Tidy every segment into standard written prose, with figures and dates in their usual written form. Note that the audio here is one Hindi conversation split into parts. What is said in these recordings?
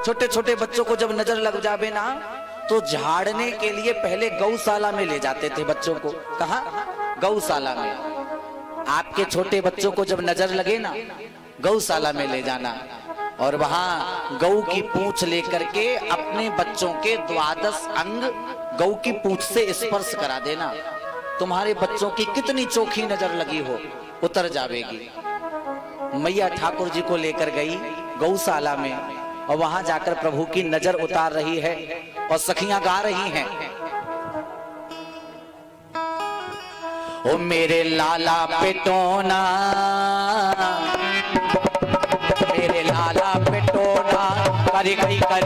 छोटे छोटे बच्चों को जब नजर लग जावे ना तो झाड़ने के लिए पहले गौशाला में ले जाते थे बच्चों को। कहा? गौशाला में। आपके छोटे बच्चों को जब नजर लगे ना गौशाला में ले जाना और वहां गौ की पूंछ लेकर के अपने बच्चों के 12 अंग गौ की पूंछ से स्पर्श करा देना। तुम्हारे बच्चों की कितनी चोखी नजर लगी हो उतर जावेगी। मैया ठाकुर जी को लेकर गई गौशाला में और वहां जाकर प्रभु की नजर उतार रही है और सखियां गा रही हैं, ओ मेरे लाला पे टोना, मेरे लाला पे टोना कर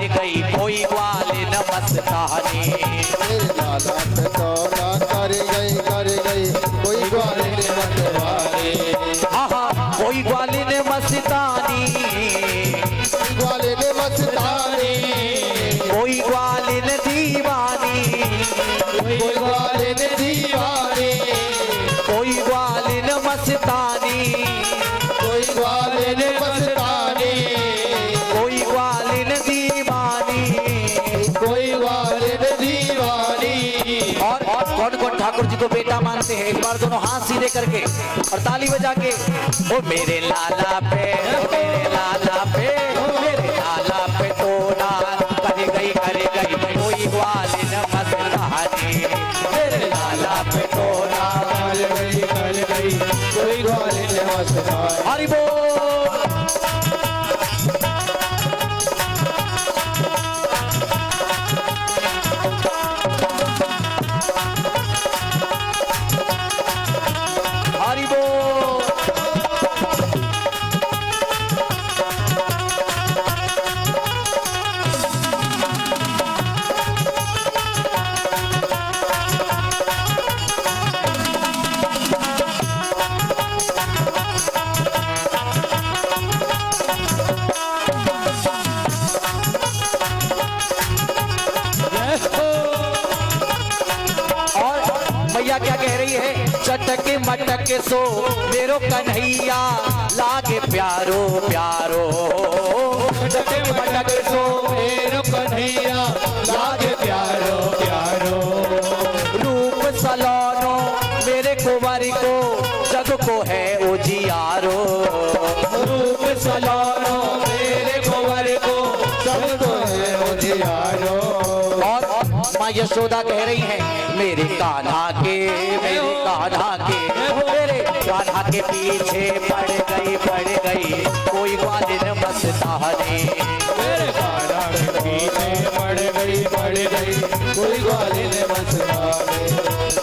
गई कोई ग्वाले न मस्तानी। मेरे लाला पे टोना कर गई कोई ग्वाले न मस्तानी। हाँ कोई ग्वाले न मस्तानी, ग्वाले ने मस्तानी, कोई ग्वाले न दीवानी, कोई ग्वाले ने दीवानी, कोई ग्वाले न मस्तानी, कोई ग्वाले ने मस्तानी, कोई ग्वाले न दीवानी, कोई ग्वाले ने दीवानी। और कौन कौन ठाकुर जी को बेटा मानते हैं? एक बार दोनों हाथ सीधे करके और ताली बजा के, ओ मेरे लाला पे, मेरे लाला पे, मेरे लाला पे टोना कर गई कोई ग्वाले न मस्तानी। मेरे लाला पे टोना कर गई कोई ग्वाले ने मस्तानी। हरि बोल। हरि बोल। मैया क्या कह रही है? चटके मटके सो मेरो कन्हैया लागे प्यारो प्यारो, चटके मटके सो मेरो कन्हैया लागे प्यारो प्यारो। रूप सलोनो मेरे कुंवर को जग को है उजियारो, रूप सलोनो मेरे कुंवर को जग को है उजियारो। और माँ यशोदा कह रही है मेरे कान्हा के, मेरे कान्हा के, मेरे कान्हा के पीछे पड़ गई कोई ग्वाले न मस्तानी। मेरे कान्हा के पीछे पड़ गई कोई ग्वाले ने मस्तानी।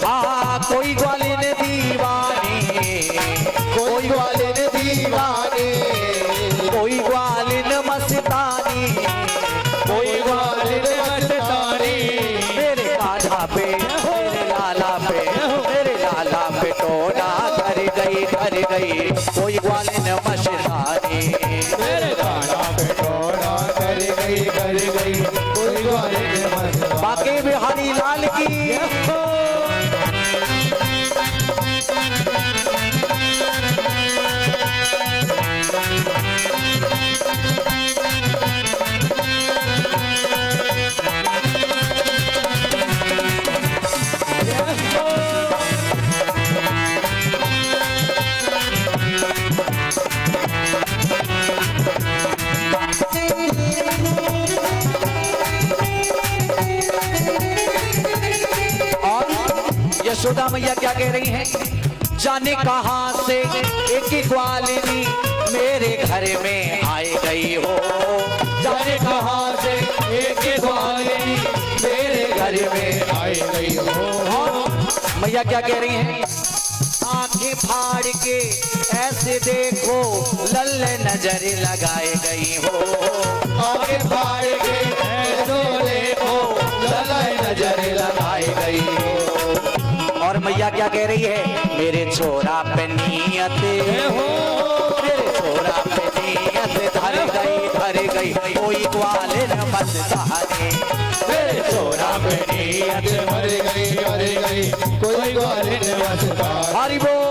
हाँ कोई ग्वाले न दीवानी, कोई ग्वाले ने दीवानी, कोई ग्वाले न मस्तानी, कोई ग्वाले ने मस्तानी। मेरे कान्हा पे, मेरे लाला पे, मेरे लाला पे टोना कर गई कोई ग्वाले न मस्तानी। मेरे कान्हा पे टोना कर गई कोई ग्वाले ने मस्तानी। बाकी बिहारी लाल की। यशोदा मैया क्या कह रही हैं? जाने कहां से एक ग्वालिनी मेरे घर में आए गई हो, जाने कहां से एक ग्वालिनी मेरे घर में आई गई हो। मैया क्या कह रही हैं? आंखें फाड़ के ऐसे देखो लल्ले नजर लगाए गई हो, आंखें फाड़ के ऐसे देखो लल्ले नजर लगाई गई हो। और मैया क्या कह रही है? मेरे छोरा पे नियत हो, मेरे छोरा पे नियत धर गई कोई ग्वाले न मस्तानी। मेरे छोरा पे नियत मर गई कोई ग्वाले ने मस्तानी। हरि बोल।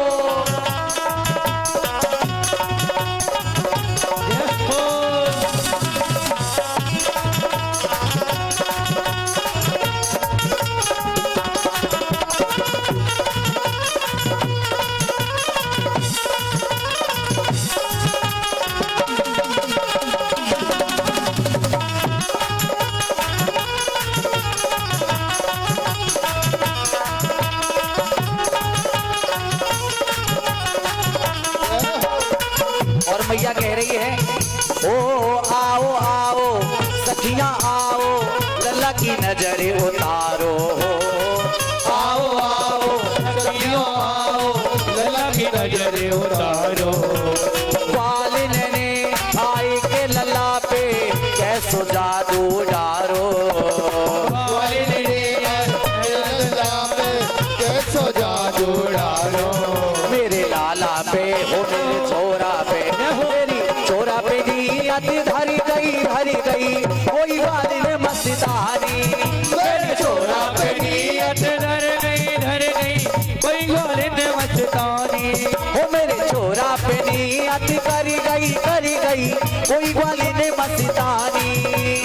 नजरे उतारो। ग्वालिन ने आए के लला पे कैसो जादू डारो। ग्वालिन ने लला पे कैसो जादू डारो। मेरे लाला पे हो मेरे छोरा पे, मेरी छोरा पे नियत धरी गई कोई ग्वालिन मस्तानी। मेरे छोरा पे नियत धर गई कोई ग्वालिन मस्तानी। हो मेरे छोरा पे नियत करी गई कोई ग्वालिन मस्तानी।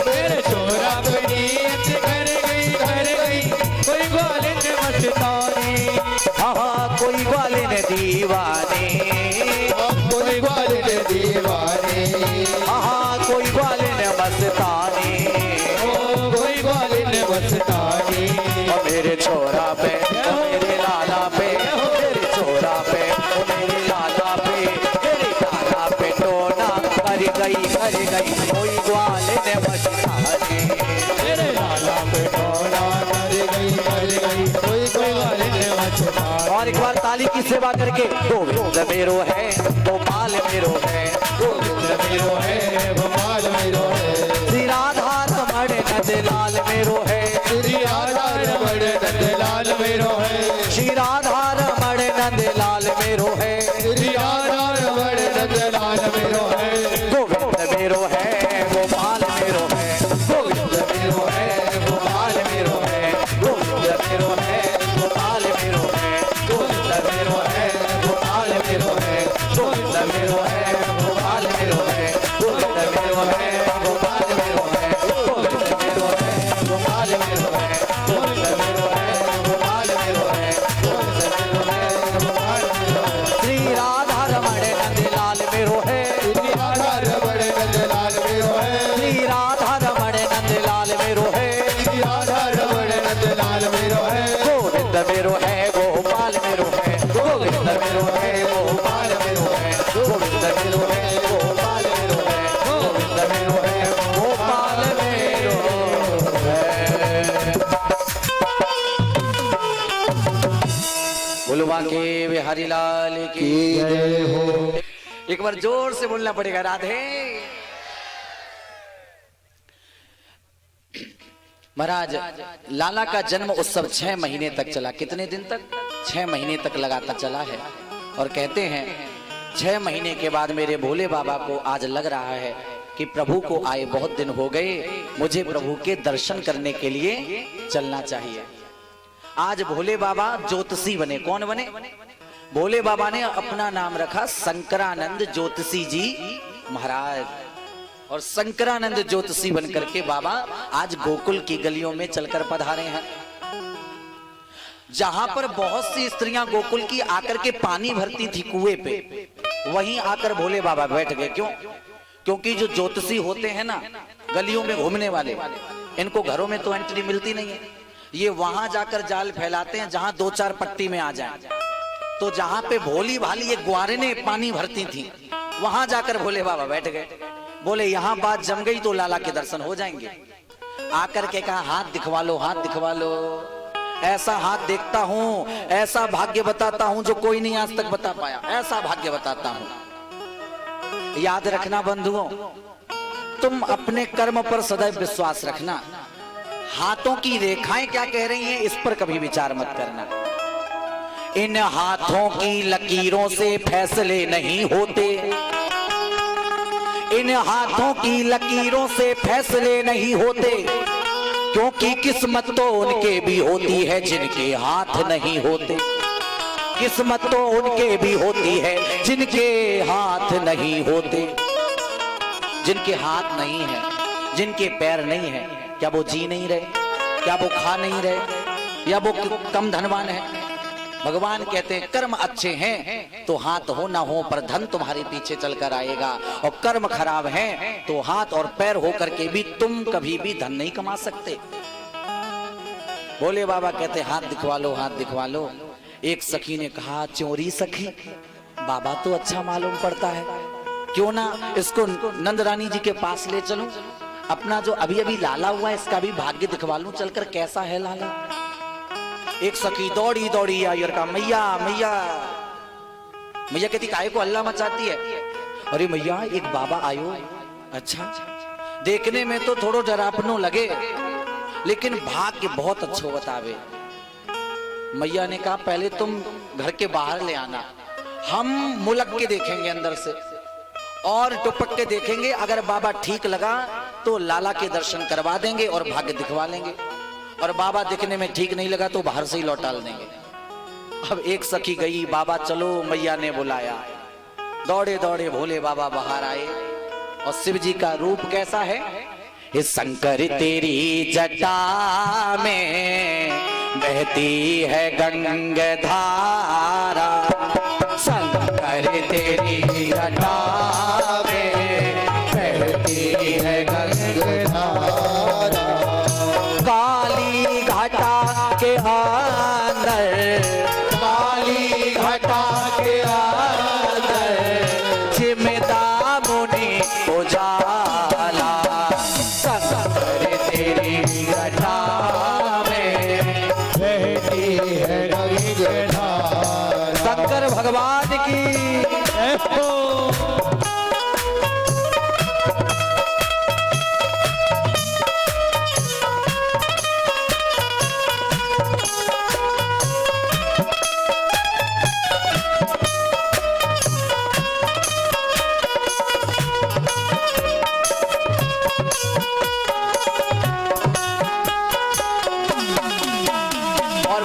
मेरे छोरा पे नियत कर गई कोई ग्वालिन मस्तानी। हाँ कोई ग्वालिन दीवानी, कोई ग्वालिन दीवानी। हाँ कोई ग्वालिन मस्तानी। कोई ग्वालिन मस्तानी। और मेरे छोरा पे ओ मेरे लाला पे, मेरे छोरा पे ओ मेरे लाला पे, मेरे लाला पे टोना कर गई कोई ग्वालिन मस्तानी। मेरे लाला पे टोना कर गई कोई ग्वालिन मस्तानी। और एक बार ताली की सेवा करके गोविंद मेरो है गोपाल मेरो है, गोविंद मेरो है गोपाल मेरो है। श्री राधा रमण नंदलाल मेरो है, श्री राधा रमण नंदलाल मेरो है। श्री राधा रमण नंदलाल मेरो है। श्री राधा रमण नंदलाल मेरो है। गोविंद मेरो है गोपाल मेरो है, गोविंद मेरो है गोपाल मेरो है, गोविंद मेरो है गोपाल मेरो है, गोविंद मेरो है गोपाल मेरो है, गोविंद मेरो है गोपाल मेरो है, गोविंद मेरो है गोपाल मेरो है, गोविंद मेरो है गोपाल मेरो है, गोविंद मेरो है गोपाल मेरो है, गोविंद मेरो है गोपाल मेरो है। श्री राधा रमण नंदलाल मेरो है, श्री राधा रमण नंदलाल मेरो है। श्री राधा रमण नंदलाल मेरो है, श्री राधा रमण नंदलाल मेरो है। गोविंद मेरो है गोपाल मेरो है, गोविंद मेरो है गोपाल मेरो है, गोविंद मेरो है गोपाल मेरो है, गोविंद मेरो है गोपाल मेरो है। बुलवा के बिहारी लाल की जय हो। एक बार जोर से बोलना पड़ेगा राधे। महाराज लाला का जन्म उत्सव 6 महीने तक चला। कितने दिन तक? 6 महीने तक लगातार चला है। और कहते हैं 6 महीने के बाद मेरे भोले बाबा को आज लग रहा है कि प्रभु को आए बहुत दिन हो गए, मुझे प्रभु के दर्शन करने के लिए चलना चाहिए। आज भोले बाबा ज्योतिषी बने। कौन बने? भोले बाबा ने अपना नाम रखा शंकरानंद ज्योतिषी जी महाराज। और शंकरानंद ज्योतिषी बनकर के बाबा आज गोकुल की गलियों में चलकर पधारे हैं। जहां पर बहुत सी स्त्रियां गोकुल की आकर के पानी भरती थी कुएं पे, वहीं आकर भोले बाबा बैठ गए। क्यों? क्योंकि जो ज्योतिषी होते हैं ना, गलियों में घूमने वाले, इनको घरों में तो एंट्री मिलती नहीं है। ये वहां जाकर जाल फैलाते हैं जहां 2-4 पट्टी में आ जाए। तो जहां पे भोली भाली ये ग्वारें पानी भरती थी, वहां जाकर भोले बाबा बैठ गए। बोले यहाँ बात जम गई तो लाला के दर्शन हो जाएंगे। आकर के कहा हाथ दिखवा लो, हाथ दिखवा लो। ऐसा हाथ देखता हूं, ऐसा भाग्य बताता हूं जो कोई नहीं आज तक बता पाया। ऐसा भाग्य बताता हूं। याद रखना बंधुओं, तुम अपने कर्म पर सदैव विश्वास रखना। हाथों की रेखाएं क्या कह रही हैं इस पर कभी विचार मत करना। इन हाथों की लकीरों से फैसले नहीं होते, इन हाथों की लकीरों से फैसले नहीं होते, क्योंकि किस्मत तो उनके भी होती है जिनके हाथ नहीं होते। किस्मत तो उनके भी होती है जिनके हाथ नहीं होते। जिनके हाथ नहीं है, जिनके पैर नहीं है, क्या वो जी नहीं रहे? क्या वो खा नहीं रहे? या वो कम धनवान है? भगवान कहते हैं कर्म अच्छे हैं तो हाथ हो ना हो पर धन तुम्हारे पीछे चलकर आएगा, और कर्म खराब है तो हाथ और पैर होकर के भी तुम कभी भी धन नहीं कमा सकते। भोले बाबा कहते हाथ दिखवा लो, हाथ दिखवा लो। एक सखी ने कहा चोरी सखी, बाबा तो अच्छा मालूम पड़ता है, क्यों ना इसको नंद रानी जी के पास ले चलूं, अपना जो अभी अभी लाला हुआ है इसका भी भाग्य दिखवा लूं चलकर, कैसा है लाला। एक सखी दौड़ी दौड़ी आई और कहा मैया मैया मैया कहती काहे को अल्लाह मचाती है? अरे मैया एक बाबा आयो, अच्छा देखने में तो थोड़ो डरापनो लगे लेकिन भाग्य बहुत अच्छो बतावे। मैया ने कहा पहले तुम घर के बाहर ले आना, हम मुलक के देखेंगे अंदर से और टुपक के देखेंगे, अगर बाबा ठीक लगा तो लाला के दर्शन करवा देंगे और भाग्य दिखवा लेंगे, और बाबा दिखने में ठीक नहीं लगा तो बाहर से ही लौटाल देंगे। अब एक सखी गई, बाबा चलो, मैया ने बुलाया, दौड़े दौड़े भोले बाबा बाहर आए। और शिव जी का रूप कैसा है? हे शंकर तेरी जटा में बहती है गंगाधारा, शंकर तेरी जटा में बहती है गंगाधारा, काली घटा के अंदर, काली घटा के अंदर चिमटा मुनि उजाला, शंकर तेरी घटा में बहती है गंगाधारा। शंकर भगवान की जय हो।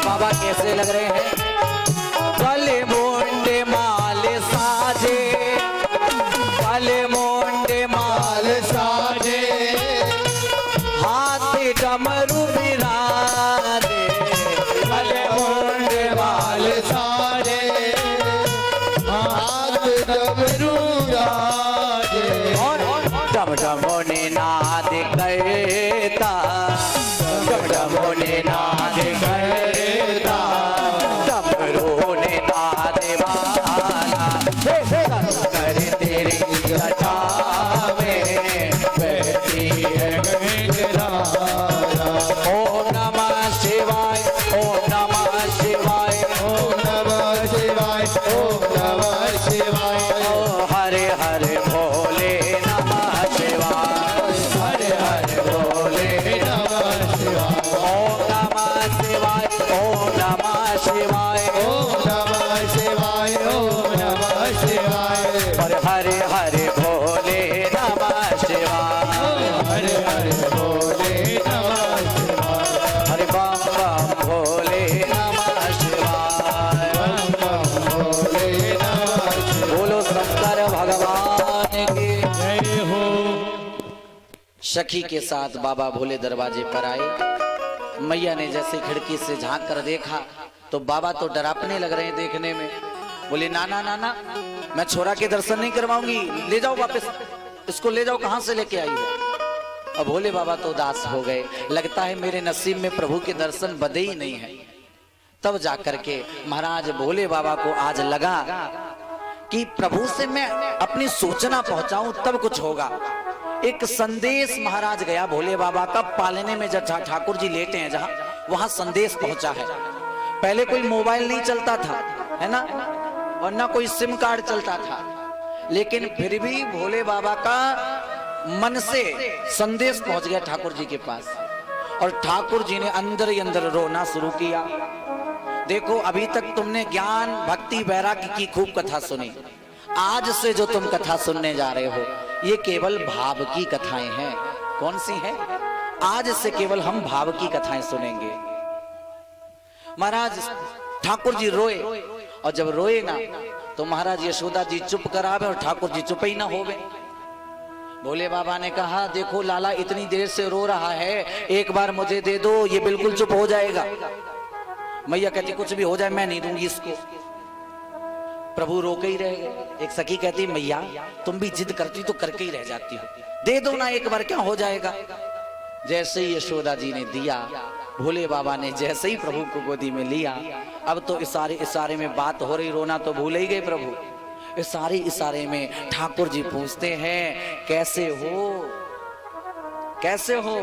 बाबा कैसे लग रहे हैं? गले मोंडे माल साजे, गले मोंडे माल साजे, हाथ डमरू बिराजे, गले मोंडे माल साजे, हाथ डमरू बिराजे, डम डमो ने नाद करता, डम डमो ने नाद करता, डमरू ने नाद वाला, शंकर तेरी जटा में बहती है गंगाधारा। ओम नमः शिवाय, ओम नमः शिवाय, ओम नमः शिवाय, ओम नमः शिवाय, ओ हरे हरे भोले नमः शिवाय, हरे हरे भोले नमः शिवाय, ओम नमः शिवाय, ओम नमः शिवाय, ओम नमः शिवाय, ओम नमः शिवाय, हरे हरे भोले नमः शिवाय, हरे हरे भोले नमः शिवाय, हरे बम बम भोले नमः शिवाय, बम बम भोले नमः शिवाय। बोलो शंकर भगवान की जय हो। सखी के साथ बाबा भोले दरवाजे पर आए। मैया ने जैसे खिड़की से झांक कर देखा तो बाबा तो डरापने लग रहे हैं देखने में। बोले नाना नाना, मैं छोरा के दर्शन नहीं करवाऊंगी, ले जाओ वापस, इसको ले जाओ, कहां से लेके आई हो। अब भोले बाबा तो उदास हो गए, लगता है मेरे नसीब में प्रभु के दर्शन बदे ही नहीं है। तब जाकर के महाराज भोले बाबा को आज लगा कि प्रभु से मैं अपनी सूचना पहुंचाऊं तब कुछ होगा। एक संदेश महाराज गया भोले बाबा का पालने में, जब ठाकुर जी लेटे हैं जहां, वहां संदेश पहुंचा है। पहले कोई मोबाइल नहीं चलता था, है ना, और ना कोई सिम कार्ड चलता था, लेकिन फिर भी भोले बाबा का मन से संदेश पहुंच गया ठाकुर जी के पास, और ठाकुर जी ने अंदर ही अंदर रोना शुरू किया। देखो अभी तक तुमने ज्ञान भक्ति वैराग्य की खूब कथा सुनी, आज से जो तुम कथा सुनने जा रहे हो ये केवल भाव की कथाएं हैं। कौन सी हैं? आज से केवल हम भाव की कथाएं सुनेंगे। महाराज ठाकुर जी रोए, और जब रोए ना तो महाराज यशोदा जी चुप करावे और ठाकुर जी चुप ही ना होवे। भोले बाबा ने कहा देखो लाला इतनी देर से रो रहा है, एक बार मुझे दे दो, ये बिल्कुल चुप हो जाएगा। मैया कहती कुछ भी हो जाए मैं नहीं दूंगी इसको। प्रभु रोके ही रह गए। एक सखी कहती मैया तुम भी जिद करती तो करके ही रह जाती हो, दे दो ना एक बार, क्या हो जाएगा। जैसे ही यशोदा जी ने दिया, भोले बाबा ने जैसे ही प्रभु को गोदी में लिया, अब तो इशारे में बात हो रही, रोना तो भूल ही गए प्रभु। इशारे में ठाकुर जी पूछते हैं कैसे हो, कैसे हो।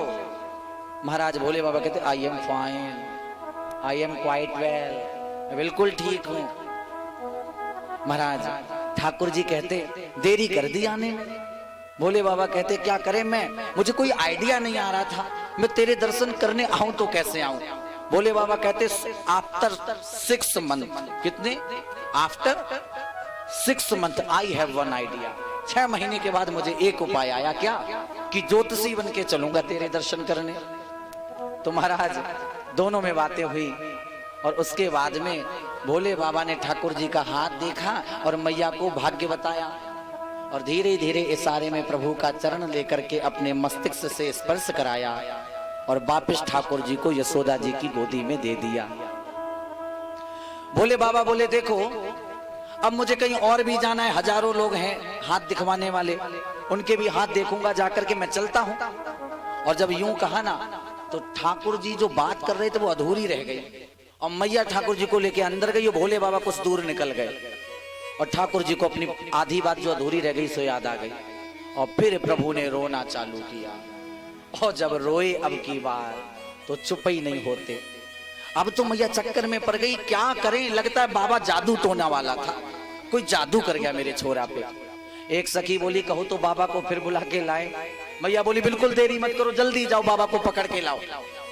महाराज भोले बाबा कहते I am fine, I am quite well, बिल्कुल ठीक हूं। महाराज ठाकुर जी कहते देरी कर दी आने में। भोले बाबा कहते क्या करें मैं, मुझे कोई आइडिया नहीं आ रहा था, मैं तेरे दर्शन करने आऊं तो कैसे आऊं। भोले बाबा कहते आफ्टर 6 मंथ, कितने, after 6 month I have one idea. 6 महीने के बाद मुझे एक उपाय आया, क्या, कि ज्योतिषी बन के चलूंगा तेरे दर्शन करने। तो महाराज दोनों में बातें हुई और उसके बाद में भोले बाबा ने ठाकुर जी का हाथ देखा और मैया को भाग्य बताया और धीरे धीरे इशारे में प्रभु का चरण लेकर के अपने मस्तिष्क से स्पर्श कराया और वापस ठाकुर जी को यशोदा जी की गोदी में दे दिया। भोले बाबा बोले देखो अब मुझे कहीं और भी जाना है, हजारों लोग हैं हाथ दिखवाने वाले, उनके भी हाथ देखूंगा जाकर के, मैं चलता हूं। और जब यूं कहा ना तो ठाकुर जी जो बात कर रहे थे वो अधूरी रह गई और मैया ठाकुर जी को लेके अंदर गई और भोले बाबा कुछ दूर निकल गए और ठाकुर जी को अपनी आधी बात जो अधूरी रह गई सो याद आ गई और फिर प्रभु ने रोना चालू किया। और जब रोए अब की बार तो चुप ही नहीं होते। अब तो मैया चक्कर में पड़ गई, क्या करें, लगता है बाबा जादू टोना वाला था, कोई जादू कर गया मेरे छोरा पे। एक सखी बोली कहो तो बाबा को फिर बुला के लाए। मैया बोली बिल्कुल देरी मत करो, जल्दी जाओ बाबा को पकड़ के लाओ।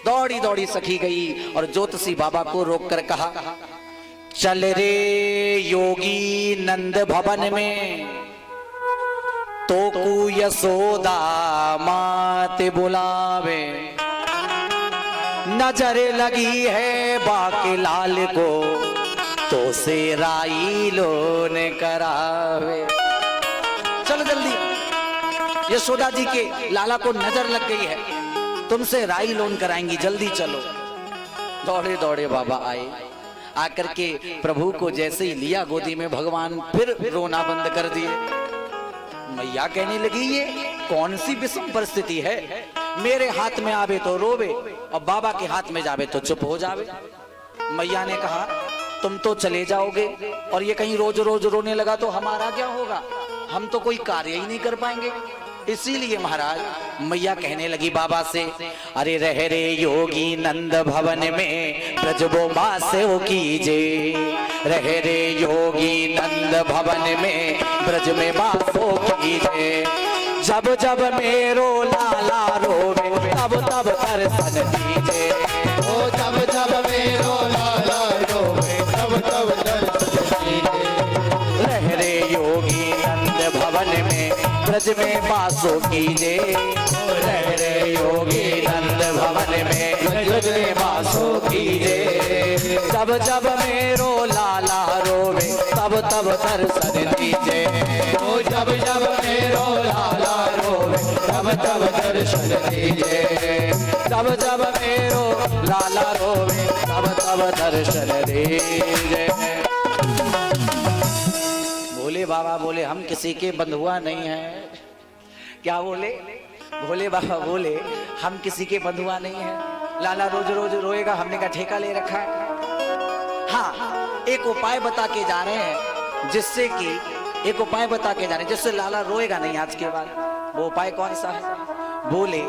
दौड़ी दौड़ी सखी गई और ज्योतिषी बाबा को रोक कर कहा चल रे योगी नंद भवन में, तो कु यशोदा मात बुलावे, नजर लगी है बाके लाल को, तो से राई लोन करावे। चलो जल्दी, यशोदा जी के लाला को नजर लग गई है, तुमसे राई लोन कराएंगी, जल्दी चलो। दौड़े दौड़े बाबा आए, आकर के प्रभु को जैसे ही लिया गोदी में भगवान फिर रोना बंद कर दिए। मैया कहने लगी ये कौन सी विषम परिस्थिति है, मेरे हाथ में आवे तो रोवे और बाबा के हाथ में जावे तो चुप हो जावे। मैया ने कहा तुम तो चले जाओगे और ये कहीं रोज रोज रोने लगा तो हमारा क्या होगा, हम तो कोई कार्य ही नहीं कर पाएंगे। इसीलिए महाराज मैया कहने लगी बाबा से अरे रह रे योगी नंद भवन में ब्रजबो मासेव कीजे, रह रे योगी नंद भवन में ब्रज में बासो कीजे, जब जब मेरो लाला रोवे तब तब दर्शन दीजे, ओ जब जब मेरो लाला रोवे तब तब दर्शन दीजे, रह रे योगी नंद भवन में ब्रज में बासो कीजे, रह रे योगी नंद भवन में ब्रज में बासो कीजे, जब जब मेरो लाला रोवे तब तब दर्शन दीजे, ओ जब जब मेरो लाला रोवे तब तब दर्शन दीजे, जब जब मेरो लाला रोवे तब तब दर्शन दीजे। भोले बाबा बोले हम किसी के बंधुआ नहीं हैं। क्या बोले भोले बाबा बोले हम किसी के बंधुआ नहीं हैं, लाला रोज रोज रोएगा, हमने का ठेका ले रखा है। हाँ एक उपाय बता के जा रहे हैं जिससे कि एक उपाय बता के जा रहे हैं जिससे लाला रोएगा नहीं आज के बाद। वो उपाय कौन सा है, बोले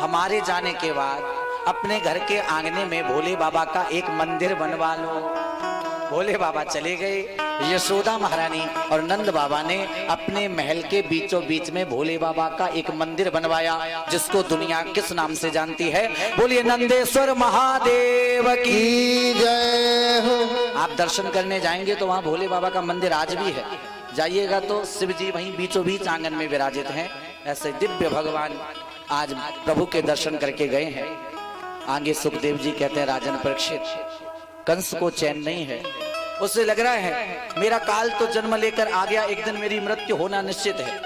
हमारे जाने के बाद अपने घर के आंगने में भोले बाबा का एक मंदिर बनवा लो। भोले बाबा चले गए, यशोदा महारानी और नंद बाबा ने अपने महल के बीचों बीच में भोले बाबा का एक मंदिर बनवाया जिसको दुनिया किस नाम से जानती है, बोलिए नंदेश्वर महादेव की जय हो। आप दर्शन करने जाएंगे तो वहाँ भोले बाबा का मंदिर आज भी है, जाइएगा तो शिव जी वहीं बीचों बीच आंगन में विराजित हैं। ऐसे दिव्य भगवान आज प्रभु के दर्शन करके गए हैं। आगे सुखदेव जी कहते हैं राजन परीक्षित कंस को चैन नहीं है, उससे लग रहा है मेरा काल तो जन्म लेकर आ गया, एक दिन मेरी मृत्यु होना निश्चित है।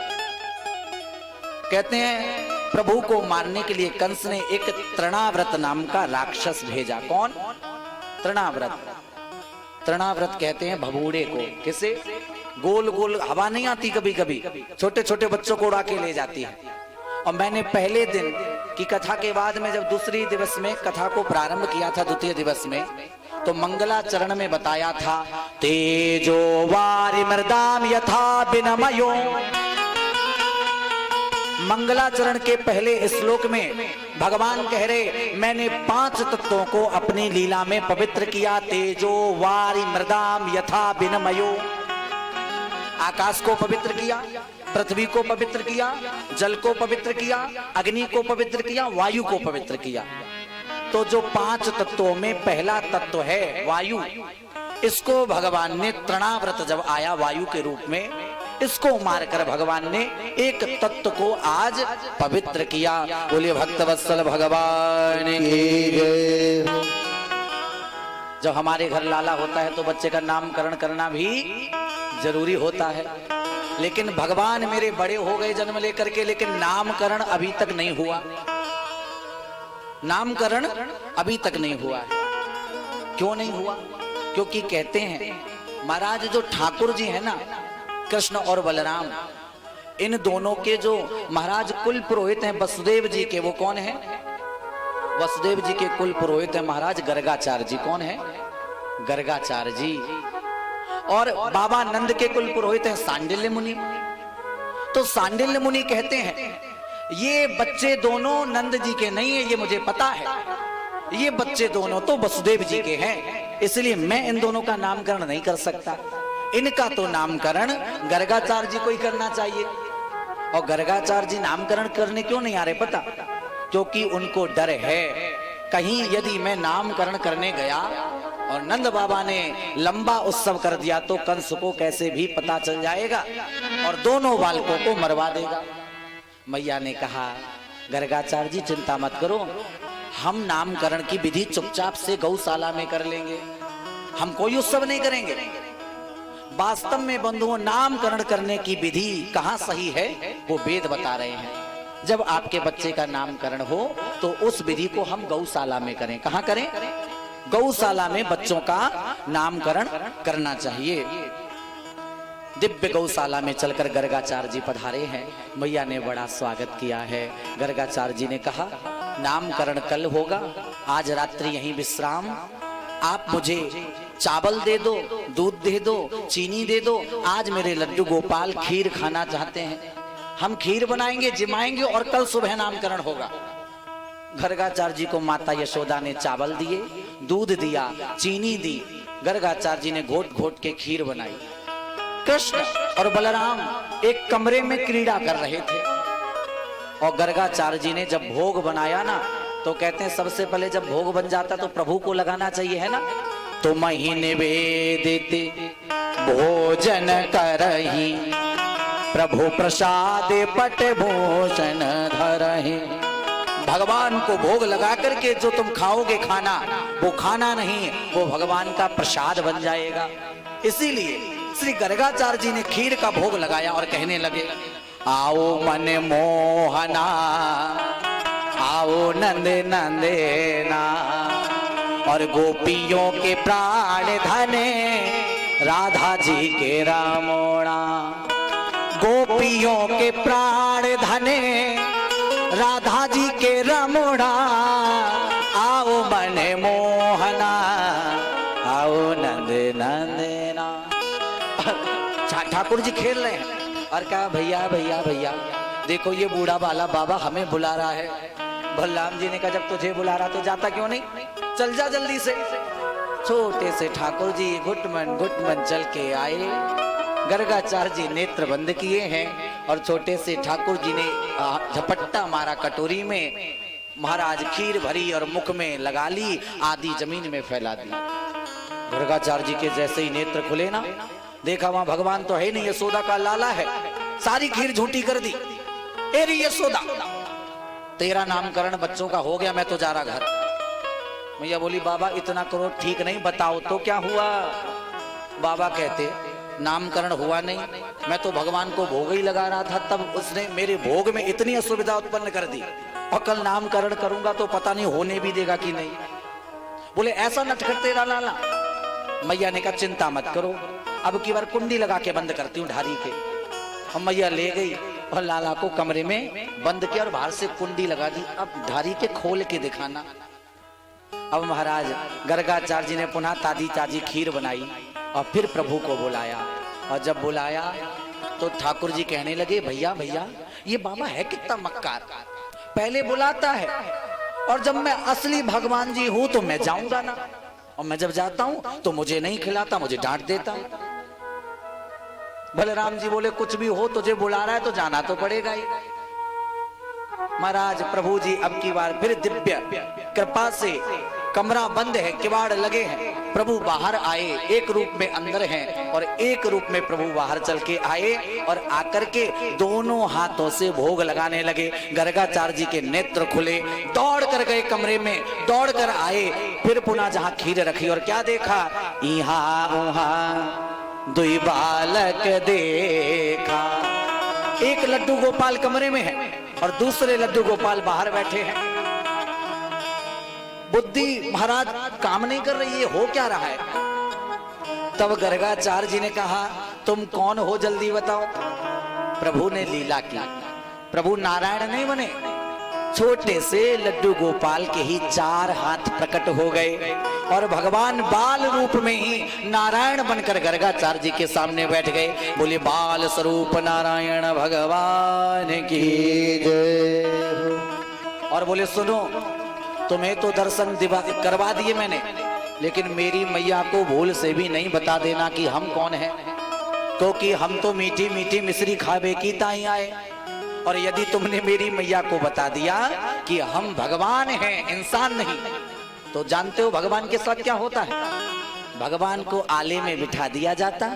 कहते हैं प्रभु को मारने के लिए कंस ने एक तृणाव्रत नाम का राक्षस भेजा। कौन, तृणाव्रत। तृणाव्रत कहते हैं भबूड़े को, किसे, गोल गोल हवा नहीं आती कभी कभी, छोटे छोटे बच्चों को उड़ा के ले जाती है। और मैंने पहले दिन की कथा के बाद में जब दूसरी दिवस में कथा को प्रारंभ किया था, द्वितीय दिवस में, तो मंगलाचरण में बताया था तेजो वारि मृदाम यथा विनमयो। मंगलाचरण के पहले श्लोक में भगवान कह रहे मैंने 5 तत्वों को अपनी लीला में पवित्र किया, तेजो वारि मृदाम यथा विनमयो। आकाश को पवित्र किया, पृथ्वी को पवित्र किया, जल को पवित्र किया, अग्नि को पवित्र किया, वायु को पवित्र किया। तो जो 5 तत्वों में पहला तत्व है वायु, इसको भगवान ने तृणाव्रत जब आया वायु के रूप में, इसको मारकर भगवान ने एक तत्व को आज पवित्र किया। बोलिए भक्तवत्सल भगवान की जय। जब हमारे घर लाला होता है तो बच्चे का नामकरण करना भी जरूरी होता है, लेकिन भगवान मेरे बड़े हो गए जन्म लेकर के, लेकिन नामकरण अभी तक नहीं हुआ। नामकरण अभी तक नहीं हुआ है। क्यों नहीं हुआ? क्योंकि कहते हैं महाराज जो ठाकुर जी है ना, कृष्ण और बलराम, इन दोनों के जो महाराज कुल पुरोहित हैं वसुदेव जी के, वो कौन है? वसुदेव जी के कुल पुरोहित है महाराज गर्गाचार्य जी। कौन है? गर्गाचार्य जी। और बाबा नंद के कुल पुरोहित है सांडिल्य मुनि। तो सांडिल्य मुनि कहते हैं ये बच्चे दोनों नंद जी के नहीं है, ये मुझे पता है, ये बच्चे दोनों तो वसुदेव जी के हैं, इसलिए मैं इन दोनों का नामकरण नहीं कर सकता। इनका तो नामकरण गर्गाचार्य जी को ही करना चाहिए। और गर्गाचार्य जी नामकरण करने क्यों नहीं आ रहे पता? क्योंकि उनको डर है कहीं यदि मैं नामकरण करने गया और नंद बाबा ने लंबा उत्सव कर दिया तो कंस को कैसे भी पता चल जाएगा और दोनों बालकों को मरवा देगा। मैया ने कहा गर्गाचार्य जी चिंता मत करो, हम नामकरण की विधि चुपचाप से गौशाला में कर लेंगे, हम कोई उत्सव नहीं करेंगे। वास्तव में बंधुओं नामकरण करने की विधि कहाँ सही है वो वेद बता रहे हैं। जब आपके बच्चे का नामकरण हो तो उस विधि को हम गौशाला में करें। कहाँ करें? गौशाला में बच्चों का नामकरण करना चाहिए। दिव्य गौशाला में चलकर गर्गाचार्य जी पधारे हैं। मैया ने बड़ा स्वागत किया है। गर्गाचार्य जी ने कहा नामकरण कल होगा, आज रात्रि यहीं विश्राम। आप मुझे चावल दे दो, दूध दे दो, चीनी दे दो। आज मेरे लड्डू गोपाल खीर खाना चाहते हैं, हम खीर बनाएंगे, जिमाएंगे और कल सुबह नामकरण होगा। गर्गाचार्य जी को माता यशोदा ने चावल दिए, दूध दिया, चीनी दी। गर्गाचार्य जी ने घोट घोट के खीर बनाई। कृष्ण और बलराम एक कमरे में क्रीड़ा कर रहे थे और गर्गाचार्य जी ने जब भोग बनाया ना तो कहते हैं सबसे पहले जब भोग बन जाता तो प्रभु को लगाना चाहिए, है ना। तो महीने वेदित भोजन करही, प्रभु प्रसाद पट भूषण धरहि। भगवान को भोग लगा करके जो तुम खाओगे खाना, वो खाना नहीं, वो भगवान का प्रसाद बन जाएगा। इसीलिए श्री गर्गाचार्य जी ने खीर का भोग लगाया और कहने लगे आओ मन मोहना, आओ नंद नंदेना, और गोपियों के प्राण धने राधा जी के रामोणा। गोपियों के प्राण धने राधा जी के रमोड़ा, आओ मन मोहना, आओ नंद नंदना। ठाकुर जी खेल रहे हैं और कहा भैया भैया भैया देखो ये बूढ़ा बाला बाबा हमें बुला रहा है। बलराम जी ने कहा जब तुझे बुला रहा तो जाता क्यों नहीं, चल जा जल्दी से। छोटे से ठाकुर जी घुटमन चल के आए। गर्गाचार्य जी नेत्र बंद किए हैं और छोटे से ठाकुर जी ने झपट्टा मारा कटोरी में, महाराज खीर भरी और मुख में लगा ली, आधी जमीन में फैला दी। गर्गाचार्य जी के जैसे ही नेत्र खुले ना, देखा वहां भगवान तो है नहीं, यशोदा का लाला है। सारी खीर झूठी कर दी। एरी यशोदा तेरा नामकरण बच्चों का हो गया, मैं तो जा रहा घर। मैया बोली बाबा इतना करो ठीक नहीं, बताओ तो क्या हुआ। बाबा कहते नामकरण हुआ नहीं, मैं तो भगवान को भोग ही लगा रहा था, तब उसने मेरे भोग में इतनी असुविधा उत्पन्न कर दी, और कल नामकरण करूंगा तो पता नहीं होने भी देगा कि नहीं। बोले ऐसा नटखट तेरा लाला। मैया ने कहा चिंता मत करो, अब की बार कुंडी लगा के बंद करती हूँ ढारी के। और मैया ले गई और लाला को कमरे में बंद किया और बाहर से कुंडी लगा दी, अब ढारी के खोल के दिखाना। अब महाराज गर्गाचार्य जी ने पुनः ताजी ताजी खीर बनाई और फिर प्रभु को बुलाया। और जब बुलाया तो ठाकुर जी कहने लगे भैया भैया ये बाबा है कितना मक्कार, पहले बुलाता है और जब मैं असली भगवान जी हूं तो मैं जाऊंगा ना, और मैं जब जाता हूं तो मुझे नहीं खिलाता, मुझे डांट देता। बलराम जी बोले कुछ भी हो, तुझे बुला रहा है तो जाना तो पड़ेगा ही। महाराज प्रभु जी अब की बार फिर दिव्य कृपा से कमरा बंद है, किवाड़ लगे हैं, प्रभु बाहर आए, एक रूप में अंदर हैं और एक रूप में प्रभु बाहर चल के आए और आकर के दोनों हाथों से भोग लगाने लगे। गर्गाचार्य जी के नेत्र खुले, दौड़ कर गए कमरे में, दौड़ कर आए, फिर पुनः जहां खीर रखी और क्या देखा, इहाँ उहाँ दुई बालक देखा। एक लड्डू गोपाल कमरे में है और दूसरे लड्डू गोपाल बाहर बैठे हैं। बुद्धि महाराज काम नहीं कर रही है, हो क्या रहा है। तब गर्गाचार्य जी ने कहा तुम कौन हो जल्दी बताओ। प्रभु ने लीला की, प्रभु नारायण नहीं बने, छोटे से लड्डू गोपाल के ही 4 हाथ प्रकट हो गए और भगवान बाल रूप में ही नारायण बनकर गर्गाचार्य जी के सामने बैठ गए। बोले बाल स्वरूप नारायण भगवान की जय। और बोले सुनो, तुम्हें तो दर्शन करवा दिए मैंने, लेकिन मेरी मैया को भूल से भी नहीं बता देना कि हम कौन हैं, क्योंकि हम तो मीठी मीठी मिश्री खावे की ताई आए। और यदि तुमने मेरी मैया को बता दिया कि हम भगवान हैं, इंसान नहीं, तो जानते हो भगवान के साथ क्या होता है। भगवान को आले में बिठा दिया जाता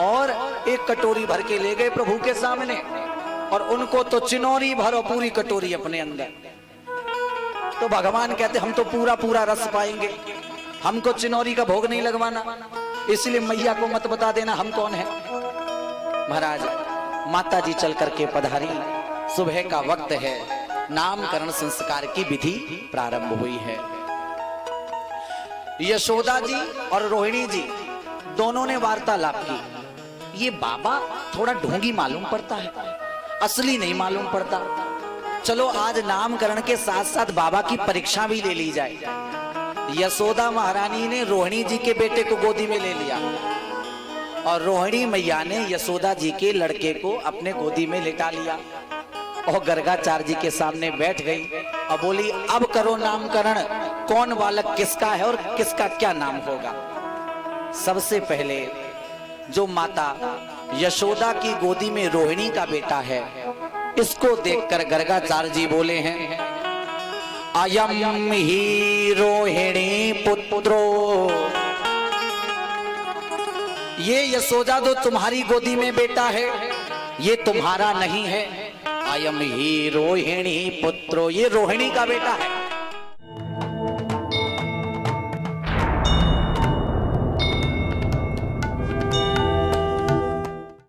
और एक कटोरी भर के ले गए प्रभु के सामने और उनको तो चिनौरी भरो पूरी कटोरी अपने अंदर। तो भगवान कहते हम तो पूरा पूरा रस पाएंगे, हमको चिनौरी का भोग नहीं लगवाना, इसलिए मैया को मत बता देना हम कौन है। महाराज माता जी चल करके पधारी, सुबह का वक्त है, नामकरण संस्कार की विधि प्रारंभ हुई है। यशोदा जी और रोहिणी जी दोनों ने वार्तालाप की। ये बाबा थोड़ा ढोंगी मालूम पड़ता है, असली नहीं मालूम पड़ता। चलो आज नामकरण के साथ साथ बाबा की परीक्षा भी ले ली जाए। यशोदा महारानी ने रोहिणी जी के बेटे को गोदी में ले लिया और रोहिणी मैया ने यशोदा जी के लड़के को अपने गोदी में लेटा लिया और गर्गाचार्य जी के सामने बैठ गई और बोली अब करो नामकरण, कौन बालक किसका है और किसका क्या नाम होगा। सबसे पहले जो माता यशोदा की गोदी में रोहिणी का बेटा है, इसको देखकर गर्गाचार्य जी बोले हैं अयम ही रोहिणी पुत्रो, ये यशोदा जो तुम्हारी गोदी में बेटा है ये तुम्हारा नहीं है। अयम ही रोहिणी पुत्रो, ये रोहिणी का बेटा है।